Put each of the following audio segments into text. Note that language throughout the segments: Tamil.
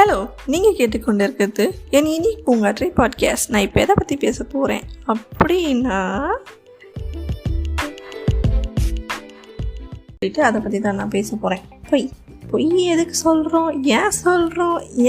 ஹலோ, நீங்கள் கேட்டுக்கொண்டிருக்கிறது என் இனி பூங்காற்றை பாட்காஸ்ட். நான் இப்போ எதை பற்றி பேச போகிறேன் அப்படின்னா அதை பற்றி தான் நான் பேச போகிறேன். பொய் எதுக்கு சொல்கிறோம்,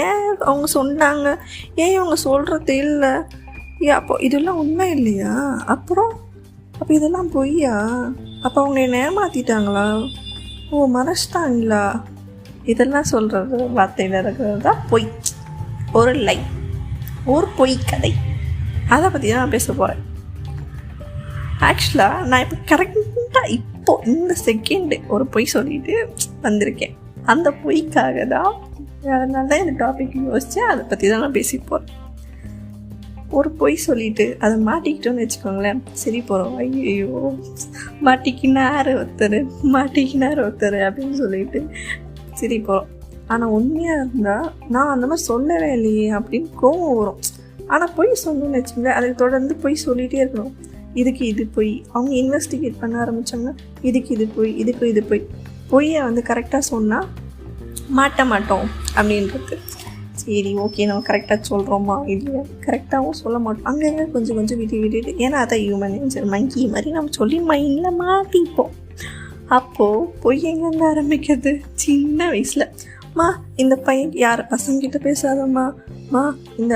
ஏன் அவங்க சொன்னாங்க, ஏன் அவங்க சொல்கிறது இல்லை, அப்போ இதெல்லாம் உண்மை இல்லையா? அப்போ இதெல்லாம் பொய்யா? அப்போ அவங்க என்னை ஏமாற்றிட்டாங்களா? மறைச்சிட்டாங்களா? இதெல்லாம் சொல்கிறது வார்த்தையில் இருக்கிறது தான் பொய். ஒரு பொய் கதை. அதை பற்றி தான் நான் பேச போகிறேன். ஆக்சுவலாக நான் இப்போ கரெக்டாக இந்த செகண்டு ஒரு பொய் சொல்லிட்டு வந்திருக்கேன். அந்த பொய்க்காக தான், அதனால தான் இந்த டாபிக் யோசித்தேன். அதை பற்றி தான் நான் பேசி போகிறேன். ஒரு பொய் சொல்லிட்டு அதை மாட்டிக்கிட்டோன்னு வச்சுக்கோங்களேன், சரி போகிறோம். ஐயோ மாட்டிக்கினார் ஒருத்தர் அப்படின்னு சொல்லிட்டு சரி போகிறோம். ஆனால் உண்மையாக இருந்தால் நான் அந்த மாதிரி சொல்லவே இல்லையே அப்படின்னு கோவம் வரும். ஆனால் பொய் சொல்லணும்னு வச்சுக்கோங்க, அதுக்கு தொடர்ந்து பொய் சொல்லிகிட்டே இருக்கணும். இதுக்கு இது பொய். அவங்க இன்வெஸ்டிகேட் பண்ண ஆரம்பித்தாங்கன்னா இதுக்கு இது பொய். பொய்யை கரெக்டாக சொன்னால் மாட்ட மாட்டோம் அப்படின்றது. சரி, ஓகே, நம்ம கரெக்டாக சொல்கிறோமா இல்லையா? கரெக்டாகவும் சொல்ல மாட்டோம். அங்கங்கே கொஞ்சம் விட்டுட்டு, ஏன்னா அதான் ஹியூமன் நேச்சர். மங்கி மாதிரி நம்ம சொல்லி மைண்டில் மாட்டிப்போம். அப்போது பொய் எங்கேருந்து ஆரம்பிக்கிறது? சின்ன வயசில் இந்த பையன் பசங்கிட்ட பேசாதம்மா, இந்த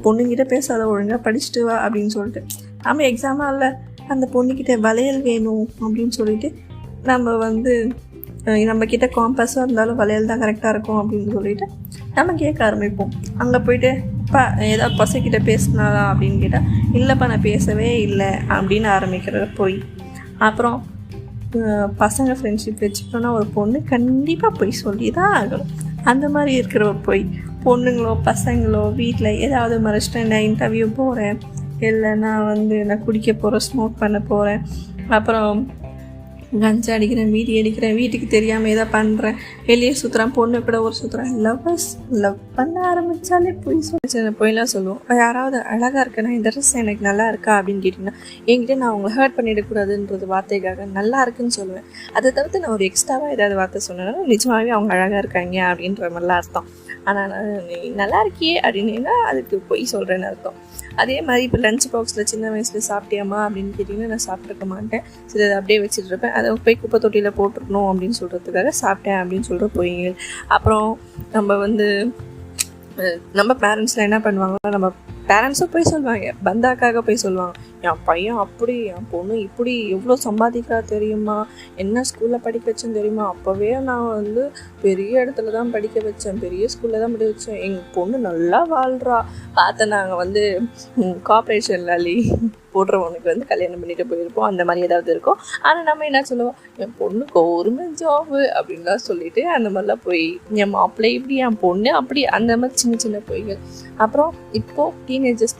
பொண்ணுங்கிட்ட பேசாத, ஒழுங்காக படிச்சுட்டு வா அப்படின்னு சொல்லிட்டு, நம்ம எக்ஸாமாக இல்லை அந்த பொண்ணுக்கிட்ட வளையல் வேணும் அப்படின்னு சொல்லிட்டு நம்மக்கிட்ட காம்பஸாக இருந்தாலும் வளையல் தான் கரெக்டாக இருக்கும் அப்படின்னு சொல்லிட்டு நம்ம கேட்க ஆரம்பிப்போம். அங்கே போயிட்டு ஏதாவது பசங்கிட்ட பேசினாதான் அப்படின்னு கேட்டால், இல்லைப்பா நான் பேசவே இல்லை அப்படின்னு ஆரம்பிக்கிறது பொய். அப்புறம் பசங்க ஃப்ரெண்ட்ஷிப் வச்சுக்கணுன்னா ஒரு பொண்ணு கண்டிப்பாக பொய் சொல்லி தான் ஆகணும். அந்த மாதிரி இருக்கிற ஒரு பொய். பொண்ணுங்களோ பசங்களோ வீட்டில் ஏதாவது மறைச்சிட்டு, நான் இன்டர்வியூ போகிறேன், இல்லை நான் குடிக்க போகிறேன், ஸ்மோக் பண்ண போகிறேன், அப்புறம் கஞ்சா அடிக்கிறேன், வீடி அடிக்கிறேன், வீட்டுக்கு தெரியாமல் எதாவது பண்ணுறேன், வெளியே சுற்றுறேன், பொண்ணு கூட ஒரு சுற்றுறேன், லவ் பண்ண ஆரம்பித்தாலே பொய்லாம் சொல்லுவோம். யாராவது அழகாக இருக்கேன்னா, இந்த ட்ரெஸ் எனக்கு நல்லா இருக்கா அப்படின்னு கேட்டிங்கன்னா, என்கிட்ட நான் அவங்களை ஹர்ட் பண்ணிடக்கூடாதுன்றது வார்த்தைக்காக நல்லா இருக்குன்னு சொல்லுவேன். அதை தவிர்த்து நான் ஒரு எக்ஸ்ட்ராவாக ஏதாவது வார்த்தை சொன்னேன்னா நிஜமாகவே அவங்க அழகாக இருக்காங்க அப்படின்ற மாதிரிலாம் அர்த்தம். ஆனால் நீ நல்லா இருக்கியே அப்படின்னா அதுக்கு பொய் சொல்கிறேன்னு அர்த்தம். அதே மாதிரி இப்போ லஞ்ச் பாக்ஸில் சின்ன வயசில் சாப்பிட்டியாம்மா அப்படின்னு கேட்டிங்கன்னா, நான் சாப்பிட்ருக்க மாட்டேன், சரி அதை அப்படியே வச்சுட்டு இருப்பேன். அதை போய் குப்பை தொட்டியில் போட்டுருக்கணும் அப்படின்னு சொல்கிறதுக்காக சாப்பிட்டேன் அப்படின்னு சொல்கிற பொய்கள். அப்புறம் நம்ம பேரண்ட்ஸில் என்ன பண்ணுவாங்கன்னா, நம்ம பேரண்ட்ஸும் போய் சொல்லுவாங்க, பந்தாக்காக போய் சொல்லுவாங்க, என் பையன் அப்படி, என் பொண்ணு இப்படி, எவ்வளோ சம்பாதிக்கிறா தெரியுமா, என்ன ஸ்கூலில் படிக்க வச்சேன்னு தெரியுமா, அப்போவே நான் பெரிய இடத்துல தான் படிக்க வச்சேன், பெரிய ஸ்கூலில் தான் படிக்க வச்சேன், எங்கள் பொண்ணு நல்லா வாழ்கிறா, பார்த்து நாங்கள் கார்பரேஷன்ல போடுறவனுக்கு கல்யாணம் பண்ணிட்டு போயிருப்போம், அந்த மாதிரி ஏதாவது இருக்கும். ஆனால் நம்ம என்ன சொல்லுவோம், என் பொண்ணு கவர்மெண்ட் ஜாபு அப்படின்லாம் சொல்லிட்டு அந்த மாதிரிலாம் போய், என் மாப்பிள்ளை இப்படி, என் பொண்ணு அப்படி, அந்த மாதிரி சின்ன சின்ன பொய்கள். அப்புறம் இப்போது டீனேஜர்ஸ்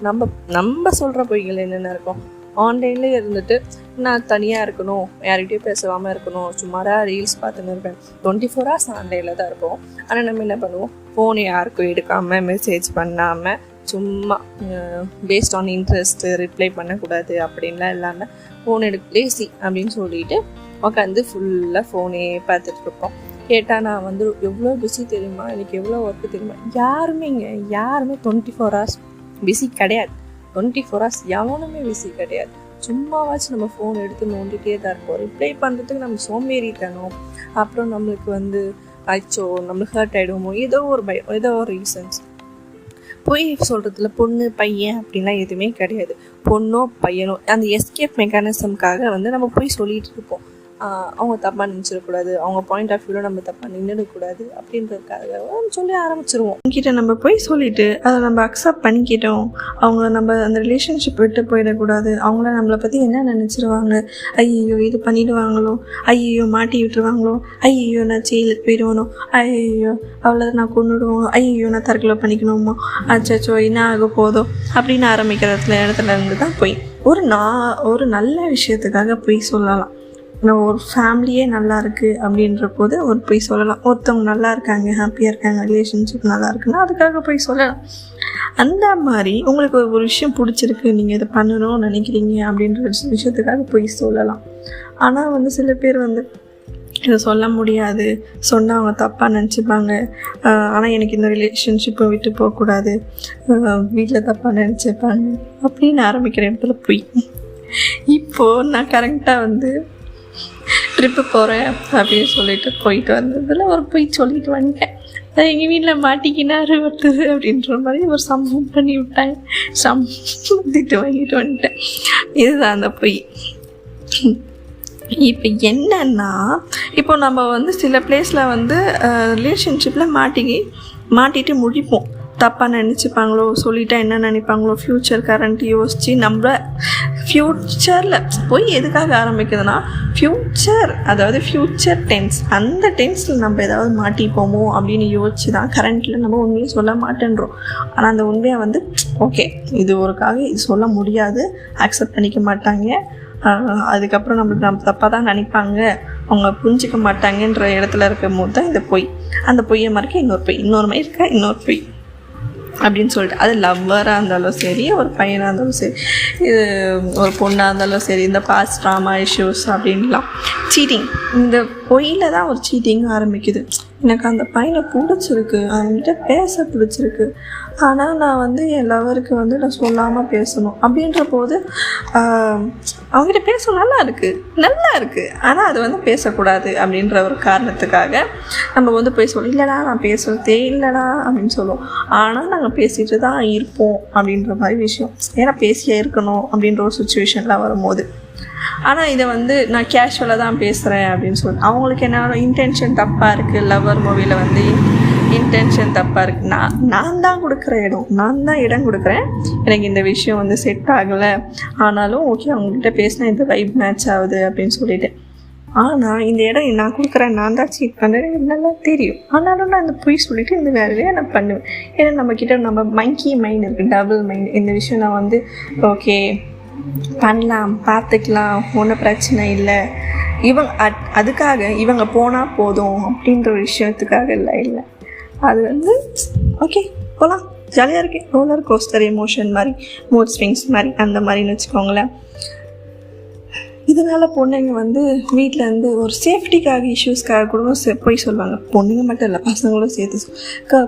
நம்ம சொல்கிற பொய்கள் என்னென்ன இருக்கும்? ஆன்லைன்லேயே இருந்துட்டு நான் தனியாக இருக்கணும், யார்கிட்டையும் பேசாமல் இருக்கணும், சும்மாதான் ரீல்ஸ் பார்த்துன்னு இருப்பேன், 24 hours ஆன்லைனில் தான் இருப்போம். ஆனால் நம்ம என்ன பண்ணுவோம், ஃபோனை யாருக்கும் எடுக்காமல், மெசேஜ் பண்ணாமல், சும்மா பேஸ்ட் ஆன் இன்ட்ரெஸ்ட் ரிப்ளை பண்ணக்கூடாது அப்படின்லாம் இல்லாமல் ஃபோன் லேசி அப்படின்னு சொல்லிட்டு உட்காந்து ஃபுல்லாக ஃபோனே பார்த்துட்டு இருப்போம். கேட்டால் நான் எவ்வளோ பிஸி தெரியுமா, எனக்கு எவ்வளோ ஒர்க்கு தெரியுமா? யாருமே 24 hours பிஸி கிடையாது. 24 hours எவனுமே பிஸி கிடையாது. சும்மாவாச்சும் நம்ம ஃபோன் எடுத்து நோண்டிகிட்டே தான் இருப்போம். ரிப்ளை பண்ணுறதுக்கு நம்ம சோம்பேறித்தனம், அப்புறம் நம்மளுக்கு அச்சோ நம்மளுக்கு ஹர்ட் ஆகிடுவோமோ, ஏதோ ஒரு பயம், ஏதோ ஒரு ரீசன்ஸ். பொய் சொல்கிறதுல பொண்ணு பையன் அப்படின்லாம் எதுவுமே கிடையாது. பொண்ணோ பையனோ அந்த எஸ்கேப் மெக்கானிசம்காக நம்ம போய் சொல்லிகிட்டு இருப்போம். அவங்க தப்பாக நினச்சிடக்கூடாது, அவங்க பாயிண்ட் ஆஃப் வியூவில் நம்ம தப்பாக நின்றுடக்கூடாது அப்படின்றதுக்காக சொல்லி ஆரம்பிச்சிருவோம். அவங்ககிட்ட நம்ம போய் சொல்லிவிட்டு அதை நம்ம அக்செப்ட் பண்ணிக்கிட்டோம். அவங்க நம்ம அந்த ரிலேஷன்ஷிப் விட்டு போயிடக்கூடாது. அவங்கள நம்மளை பற்றி என்ன நினச்சிருவாங்க, ஐயோ இது பண்ணிடுவாங்களோ, ஐயோ மாட்டி விட்டுருவாங்களோ, ஐயோ நான் ஜெயிலுக்கு போயிடுவானோ, ஐயோ அவ்வளோ நான் கொண்டுடுவோம், ஐயோ நான் தற்கொலை பண்ணிக்கணுமோ, அச்சோ என்ன ஆக போதோ அப்படின்னு ஆரம்பிக்கிற இடத்துல இருந்து தான் போய் ஒரு நல்ல விஷயத்துக்காக போய் சொல்லலாம். நம்ம ஒரு ஃபேமிலியே நல்லா இருக்குது அப்படின்ற போது ஒரு போய் சொல்லலாம். ஒருத்தவங்க நல்லா இருக்காங்க, ஹாப்பியாக இருக்காங்க, ரிலேஷன்ஷிப் நல்லா இருக்குன்னா அதுக்காக போய் சொல்லலாம். அந்த மாதிரி உங்களுக்கு ஒரு விஷயம் பிடிச்சிருக்கு, நீங்கள் இதை பண்ணணும்னு நினைக்கிறீங்க அப்படின்ற விஷயத்துக்காக போய் சொல்லலாம். ஆனால் சில பேர் இதை சொல்ல முடியாது, சொன்னால் அவங்க தப்பாக நினச்சிப்பாங்க, ஆனால் எனக்கு இந்த ரிலேஷன்ஷிப்பை விட்டு போகக்கூடாது, வீட்டில் தப்பாக நினச்சிப்பாங்க அப்படின்னு ஆரம்பிக்கிற இடத்துல போய் இப்போது நான் கரெக்டாக வந்து ட்ரிப்பு போகிறேன் அப்படின்னு சொல்லிட்டு போயிட்டு வந்ததில் ஒரு போய் சொல்லிட்டு வந்துட்டேன். அது எங்கள் வீட்டில் மாட்டிக்கினாரு வருது அப்படின்ற மாதிரி ஒரு சம்பவம் பண்ணி விட்டாங்க. திட்டு வாங்கிட்டு வந்துட்டேன். இதுதான் அந்த பொய். இப்போ என்னன்னா, இப்போ நம்ம வந்து சில பிளேஸில் வந்து ரிலேஷன்ஷிப்பில் மாட்டிட்டு முடிப்போம். தப்பாக நினச்சிப்பாங்களோ, சொல்லிட்டா என்ன நினைப்பாங்களோ, ஃப்யூச்சர் கரண்ட் யோசித்து நம்ம ஃப்யூச்சரில் போய் எதுக்காக ஆரம்பிக்குதுன்னா ஃப்யூச்சர் டென்ஸ், அந்த டென்ஸில் நம்ம ஏதாவது மாட்டிப்போமோ அப்படின்னு யோசிச்சு தான் கரண்ட்டில் நம்ம உண்மையை சொல்ல மாட்டேன்றோம். ஆனால் அந்த உண்மையை வந்து ஓகே இது ஒருக்காக இது சொல்ல முடியாது, அக்செப்ட் பண்ணிக்க மாட்டாங்க, அதுக்கப்புறம் நம்ம தப்பாக தான் நினைப்பாங்க, அவங்க புரிஞ்சிக்க மாட்டாங்கன்ற இடத்துல இருக்கும் போது தான் இந்த பொய். அந்த பொய்யை மறைக்க இன்னொரு பொய் அப்படின்னு சொல்லிட்டு, அது லவ்வராக இருந்தாலும் சரி, ஒரு பையனாக இருந்தாலும் சரி, இது ஒரு பொண்ணாக இருந்தாலும் சரி, இந்த பாஸ்ட் ட்ராமா இஷ்யூஸ் அப்படின்லாம் சீட்டிங், இந்த பொய்யில் தான் ஒரு சீட்டிங் ஆரம்பிக்குது. எனக்கு அந்த பையனை பிடிச்சிருக்கு, அவங்ககிட்ட பேச பிடிச்சிருக்கு, ஆனால் நான் வந்து என் லவருக்கு வந்து நான் சொல்லாமல் பேசணும் அப்படின்ற போது அவங்ககிட்ட பேச நல்லா இருக்குது, ஆனால் அது வந்து பேசக்கூடாது அப்படின்ற ஒரு காரணத்துக்காக நம்ம வந்து போய் சொல்லுவோம், இல்லைடா நான் பேசுகிறதே இல்லைடா அப்படின்னு சொல்லுவோம். ஆனால் நாங்கள் பேசிகிட்டு தான் இருப்போம் அப்படின்ற மாதிரி விஷயம். ஏன்னா பேசியே இருக்கணும் அப்படின்ற ஒரு சுச்சுவேஷனில் வரும்போது. ஆனால் இதை வந்து நான் கேஷுவலாக தான் பேசுகிறேன் அப்படின்னு சொல்லி அவங்களுக்கு என்ன இன்டென்ஷன் தப்பாக இருக்குது. லவ்வர் மூவியில் வந்து இன்டென்ஷன் தப்பாக இருக்குது. நான் தான் இடம் கொடுக்குறேன், எனக்கு இந்த விஷயம் வந்து செட் ஆகலை, ஆனாலும் ஓகே அவங்ககிட்ட பேசினா இந்த வைப் மேட்ச் ஆகுது அப்படின்னு சொல்லிட்டு. ஆனால் இந்த இடம் நான் கொடுக்குறேன், நான் தான் சீட் பண்ணுறேன், எனக்கு நல்லா தெரியும், ஆனாலும் நான் இந்த பொய் சொல்லிவிட்டு இந்த வேலையை நான் பண்ணுவேன். ஏன்னா நம்ம மங்கி மைண்ட் இருக்குது, டபுள் மைண்ட். இந்த விஷயம் நான் வந்து ஓகே பண்ணலாம், பார்த்துக்கலாம், ஒன்றும் பிரச்சனை இல்லை, அதுக்காக இவங்க போனால் போதும் அப்படின்ற ஒரு விஷயத்துக்காக இல்லை, அது வந்து ஓகே போகலாம், ஜாலியாக இருக்கேன், ரோலர் கோஸ்டர் எமோஷன் மாதிரி, மூட் ஸ்விங்ஸ் மாதிரி, அந்த மாதிரின்னு வச்சுக்கோங்களேன். இதனால் பொண்ணுங்க வந்து வீட்டில் இருந்து ஒரு சேஃப்டிக்காக இஷ்யூஸ்க்காக கூட போய் சொல்லுவாங்க. பொண்ணுங்க மட்டும் இல்லை, பசங்களும் சேர்த்து.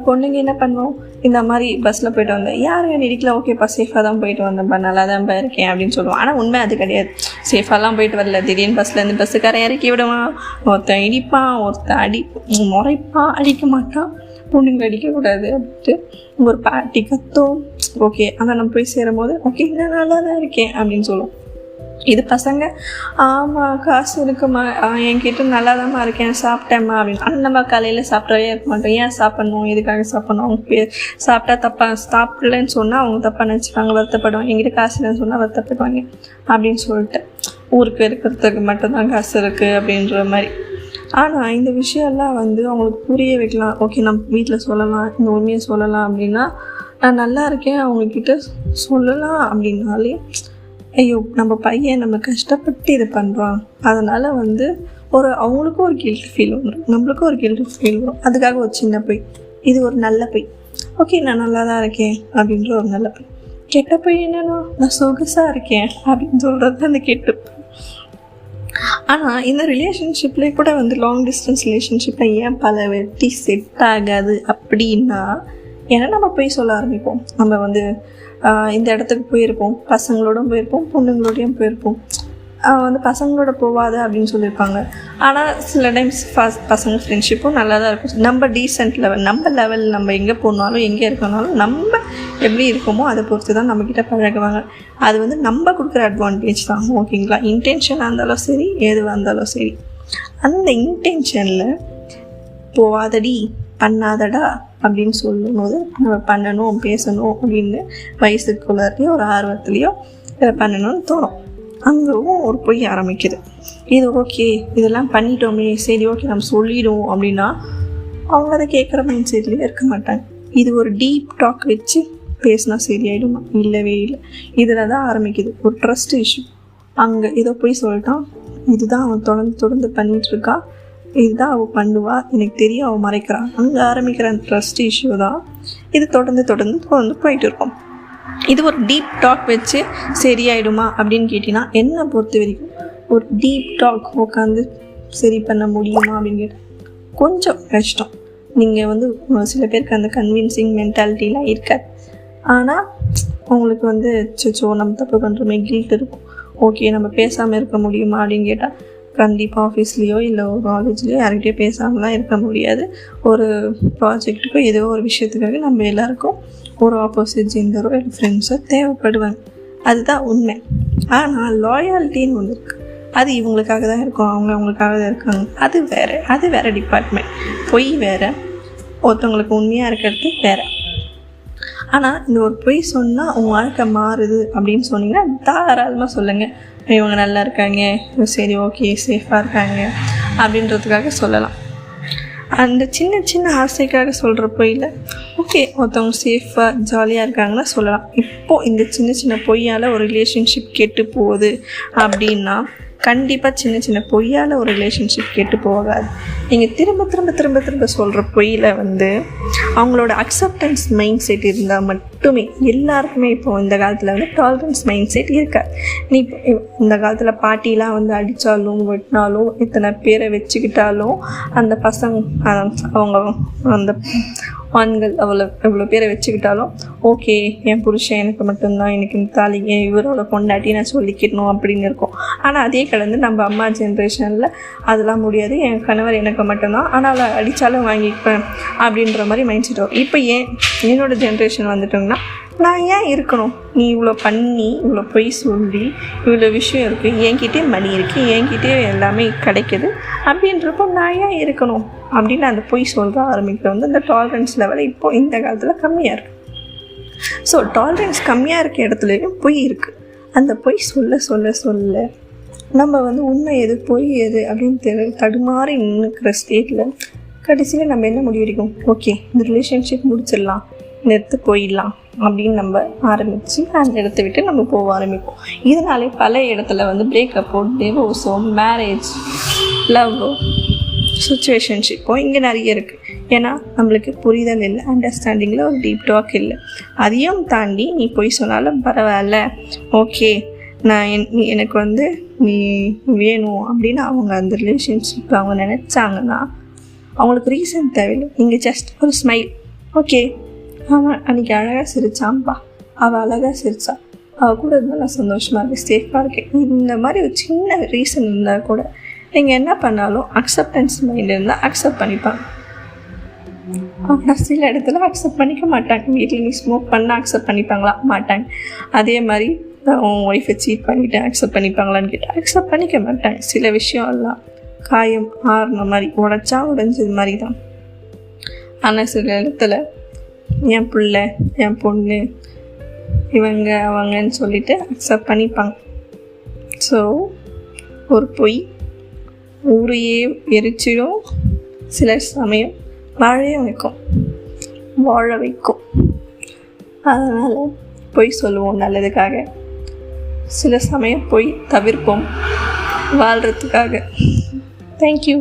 பொண்ணுங்க என்ன பண்ணுவோம், இந்த மாதிரி பஸ்ஸில் போய்ட்டு வந்தேன், யாரும் இடிக்கல, ஓகேப்பா சேஃபாக தான் போயிட்டு வந்தேன்ப்பா, நல்லா தான்ப்பா இருக்கேன் அப்படின்னு சொல்லுவோம். ஆனால் உண்மை அது கிடையாது. சேஃபாலாம் போயிட்டு வரல, திடீர்னு பஸ்லேருந்து பஸ்ஸுக்காரன் இறக்கி விடுவான், ஒருத்தன் இடிப்பான், ஒருத்தன் முறைப்பான், அடிக்க மாட்டான். பொண்ணுங்க அடிக்கக்கூடாது அப்படின்ட்டு ஒரு பாட்டி கத்தும். ஓகே ஆனால் நம்ம போய் சேரும் போது ஓகே நான் நல்லா தான் இருக்கேன் அப்படின்னு சொல்லுவோம். இது பசங்க ஆமாம் காசு இருக்குமா, என்கிட்ட நல்லா தான்மா இருக்கேன், சாப்பிட்டேம்மா அப்படின்னு. ஆனால் நம்ம காலையில் சாப்பிட்டவே இருக்க மாட்டோம். ஏன் சாப்பிட்ணும், எதுக்காக சாப்பிட்ணும், அவங்க சாப்பிட்டா தப்பாக சாப்பிடலன்னு சொன்னால் அவங்க தப்பாக நினச்சிப்பாங்க, வருத்தப்படுவாங்க. என்கிட்ட காசு இல்லைன்னு சொன்னால் வருத்தப்படுவாங்க அப்படின்னு சொல்லிட்டு ஊருக்கு இருக்கிறதுக்கு மட்டும்தான் காசு இருக்குது அப்படின்ற மாதிரி. ஆனால் இந்த விஷயம்லாம் வந்து அவங்களுக்கு புரிய வைக்கலாம். ஓகே நம்ம வீட்டில் சொல்லலாம், இந்த உண்மையை சொல்லலாம் அப்படின்னா, நான் நல்லா இருக்கேன் அவங்கக்கிட்ட சொல்லலாம் அப்படின்னாலே ஐயோ நம்ம பையன் நம்ம கஷ்டப்பட்டு இது பண்ணுறான், அதனால் வந்து அவங்களுக்கும் ஒரு கில்ட் ஃபீல் வரும், நம்மளுக்கும் ஒரு கில்ட் ஃபீல் வரும். அதுக்காக ஒரு சின்ன பொய், இது ஒரு நல்ல பொய். ஓகே நான் நல்லா தான் இருக்கேன் அப்படின்ற ஒரு நல்ல பொய். கெட்ட பொய் என்னன்னா நான் சொகுசாக இருக்கேன் அப்படின்னு சொல்கிறது அந்த கெட்ட. ஆனால் இந்த ரிலேஷன்ஷிப்லேயே கூட வந்து லாங் டிஸ்டன்ஸ் ரிலேஷன்ஷிப்பில் ஏன் பல வெட்டி செட் ஆகாது அப்படின்னா, ஏன்னா நம்ம போய் சொல்ல ஆரம்பிப்போம். நம்ம வந்து இந்த இடத்துக்கு போயிருப்போம், பசங்களோடும் போயிருப்போம், பொண்ணுங்களோடையும் போயிருப்போம். வந்து பசங்களோட போகாது அப்படின்னு சொல்லியிருப்பாங்க. ஆனால் சில டைம்ஸ் பசங்க ஃப்ரெண்ட்ஷிப்பும் நல்லா தான் இருக்கும். நம்ம டீசென்ட் லெவல், நம்ம எங்கே போனாலும் எங்கே இருக்கனாலும் நம்ம எப்படி இருக்கோமோ அதை பொறுத்து தான் நம்மக்கிட்ட பழகுவாங்க. அது வந்து நம்ம கொடுக்குற அட்வான்டேஜ் தான், ஓகேங்களா. இன்டென்ஷனாக இருந்தாலும் சரி, எதுவாக இருந்தாலும் சரி, அந்த இன்டென்ஷனில் போகாதடி பண்ணாதடா அப்படின்னு சொல்லும்போது நம்ம பண்ணணும் பேசணும் அப்படின்னு வயசுக்குள்ளேயோ ஒரு ஆர்வத்துலேயோ இதை பண்ணணும்னு தோணும். அங்கேவும் ஒரு பொய் ஆரம்பிக்குது. இது ஓகே இதெல்லாம் பண்ணிட்டோமே, சரி ஓகே நம்ம சொல்லிடுவோம் அப்படின்னா அவங்க அதை கேட்குற மைண்ட் செட்லேயே இருக்க மாட்டாங்க. இது ஒரு டீப் டாக் வச்சு பேசினா சரியாயிடுமா, இல்லவே இல்லை. இதில் தான் ஆரம்பிக்குது ஒரு ட்ரஸ்ட் இஷ்யூ. அங்கே ஏதோ போய் சொல்லிட்டான், இதுதான் அவன் தொடர்ந்து பண்ணிகிட்ருக்கான், இதுதான் அவள் பண்ணுவா, எனக்கு தெரியும் அவள் மறைக்கிறான். அங்கே ஆரம்பிக்கிற அந்த ட்ரஸ்ட் இஷ்யூ தான் இது தொடர்ந்து போயிட்டு இருக்கோம். இது ஒரு டீப் டாக் வச்சு சரியாயிடுமா அப்படின்னு கேட்டிங்கன்னா, என்னை பொறுத்த வரைக்கும் ஒரு டீப் டாக் உட்காந்து சரி பண்ண முடியுமா அப்படின்னு கேட்டால் கொஞ்சம் கஷ்டம். நீங்கள் வந்து சில பேருக்கு அந்த கன்வின்சிங் மென்டாலிட்டிலாம் இருக்காது. ஆனால் உங்களுக்கு வந்து சோ நம்ம தப்பு பண்ணுறோமே கில்ட் இருக்கும். ஓகே நம்ம பேசாமல் இருக்க முடியுமா அப்படின்னு கேட்டால் கண்டிப்பாக ஆஃபீஸ்லேயோ இல்லை ஒரு காலேஜ்லேயோ யார்கிட்டயோ பேசாமலாம் இருக்க முடியாது. ஒரு ப்ராஜெக்ட்டுக்கோ ஏதோ ஒரு விஷயத்துக்காக நம்ம எல்லாருக்கும் ஒரு ஆப்போசிட் ஜெண்டரோ இல்லை ஃப்ரெண்ட்ஸோ தேவைப்படுவாங்க. அதுதான் உண்மை. ஆனால் லாயாலிட்டின்னு ஒன்று இருக்குது. அது இவங்களுக்காக தான் இருக்கும், அவங்களுக்காக தான் இருக்காங்க. அது வேறு டிபார்ட்மெண்ட். பொய் வேறு, ஒருத்தவங்களுக்கு உண்மையாக இருக்கிறது வேறு. ஆனால் இந்த ஒரு பொய் சொன்னால் உங்கள் வாழ்க்கை மாறுது அப்படின்னு சொன்னீங்கன்னா தாராளமாக சொல்லுங்கள். இவங்க நல்லா இருக்காங்க, சரி ஓகே சேஃபாக இருக்காங்க அப்படின்றதுக்காக சொல்லலாம். அந்த சின்ன சின்ன ஆசைக்காக சொல்கிற பொய்யில் ஓகே ஒருத்தவங்க சேஃபாக ஜாலியாக இருக்காங்கன்னா சொல்லலாம். இப்போது இந்த சின்ன சின்ன பொய்யால் ஒரு ரிலேஷன்ஷிப் கெட்டு போகுது அப்படின்னா கண்டிப்பாக சின்ன சின்ன பொய்யால் ஒரு ரிலேஷன்ஷிப் கெட்டு போகாது. நீங்கள் திரும்ப திரும்ப திரும்ப திரும்ப சொல்கிற பொய்யில் வந்து அவங்களோட அக்செப்டன்ஸ் மைண்ட் செட் இருந்தால் மட்டுமே. எல்லாருக்குமே இப்போது இந்த காலத்தில் வந்து டாலரன்ஸ் மைண்ட் செட் இருக்காது. நீ இந்த காலத்தில் பாட்டிலாம் வந்து அடித்தாலும் வெட்டினாலும் இத்தனை பேரை வச்சுக்கிட்டாலும் அந்த பசங்க அவங்க அந்த ஆண்கள் எவ்வளோ பேரை வச்சுக்கிட்டாலும் ஓகே என் புருஷன் எனக்கு மட்டும்தான், எனக்கு இந்த தாலிங்க இவரோட பொண்டாட்டி நான் சொல்லிக்கிடணும் அப்படின்னு இருக்கும். ஆனால் அதே கலந்து நம்ம அம்மா ஜென்ரேஷனில் அதெல்லாம் முடியாது, என் கணவர் எனக்கு மட்டும்தான், ஆனால் அவளை அடித்தாலும் வாங்கிப்பேன் அப்படின்ற மாதிரி மைண்ட் செட் வரும். இப்போ என்னோடய ஜென்ரேஷன் வந்துட்டோம்னா நான் ஏன் இருக்கணும், நீ இவ்வளோ பண்ணி இவ்வளோ பொய் சொல்லி இவ்வளோ விஷயம் இருக்குது, என்கிட்டே மணி இருக்குது, என்கிட்டே எல்லாமே கிடைக்கிது அப்படின்றப்போ நான் ஏன் இருக்கணும் அப்படின்னு அந்த பொய் சொல்கிற ஆரம்பிக்கிறது வந்து அந்த டாலரன்ஸ் லெவலில் இப்போது இந்த காலத்தில் கம்மியாக இருக்குது. ஸோ டாலரன்ஸ் கம்மியாக இருக்க இடத்துலையும் பொய் இருக்குது. அந்த பொய் சொல்ல சொல்ல சொல்ல நம்ம வந்து உண்மை எது பொய் எது அப்படின்னு தடுமாறி நின்றுக்கிற ஸ்டேட்டில் கடைசியில் நம்ம என்ன முடிவெடுக்கும், ஓகே இந்த ரிலேஷன்ஷிப் முடிச்சிடலாம், நிறுத்து போயிடலாம் அப்படின்னு நம்ம ஆரம்பித்து அந்த இடத்த விட்டு நம்ம போக ஆரம்பிப்போம். இதனாலே பல இடத்துல வந்து பிரேக்கப்போ டிவோர்ஸோ மேரேஜ் லவ்வோ சிச்சுவேஷன்ஷிப்போ இங்கே நிறைய இருக்குது. ஏன்னா நம்மளுக்கு புரிதல் இல்லை, அண்டர்ஸ்டாண்டிங்கில் ஒரு டீப் டாக் இல்லை. அதையும் தாண்டி நீ போய் சொன்னாலும் பரவாயில்ல, ஓகே எனக்கு வந்து நீ வேணும் அப்படின்னு அவங்க அந்த ரிலேஷன்ஷிப் அவங்க நினச்சாங்கன்னா அவங்களுக்கு ரீசன் தேவையில்லை. நீங்கள் ஜஸ்ட் ஒரு ஸ்மைல், ஓகே அவன் அன்றைக்கி அழகாக சிரிச்சான்ப்பா, அவள் அழகாக சிரிச்சா, அவள் கூட இருந்தால் நான் சந்தோஷமாக இருக்கேன், சேஃபாக இருக்கேன், இந்த மாதிரி ஒரு சின்ன ரீசன் இருந்தால் கூட நீங்கள் என்ன பண்ணாலும் அக்செப்டன்ஸ் மைண்ட் இருந்தால் அக்செப்ட் பண்ணிப்பாங்க. ஆனால் சில இடத்துல அக்செப்ட் பண்ணிக்க மாட்டாங்க. வீட்டில் நீ ஸ்மோக் பண்ணால் அக்செப்ட் பண்ணிப்பாங்களா? மாட்டாங்க. அதே மாதிரி உன் ஒய்ஃபை சீட் பண்ணிவிட்டு அக்செப்ட் பண்ணிப்பாங்களான்னு கேட்டால் அக்செப்ட் பண்ணிக்க மாட்டாங்க. சில விஷயம் எல்லாம் காயம் ஆறுன மாதிரி உடைஞ்சது மாதிரி தான். ஆனால் சில இடத்துல என் பிள்ளை என் பொண்ணு இவங்க அவங்கன்னு சொல்லிட்டு அக்செப்ட் பண்ணிப்பாங்க. ஸோ ஒரு பொய் ஊரையே எரிச்சிடும், சில சமயம் வாழ வைக்கும். அதனால் பொய் சொல்லுவோம் நல்லதுக்காக, சில சமயம் பொய் தவிர்ப்போம் வாழ்கிறதுக்காக. தேங்க்யூ.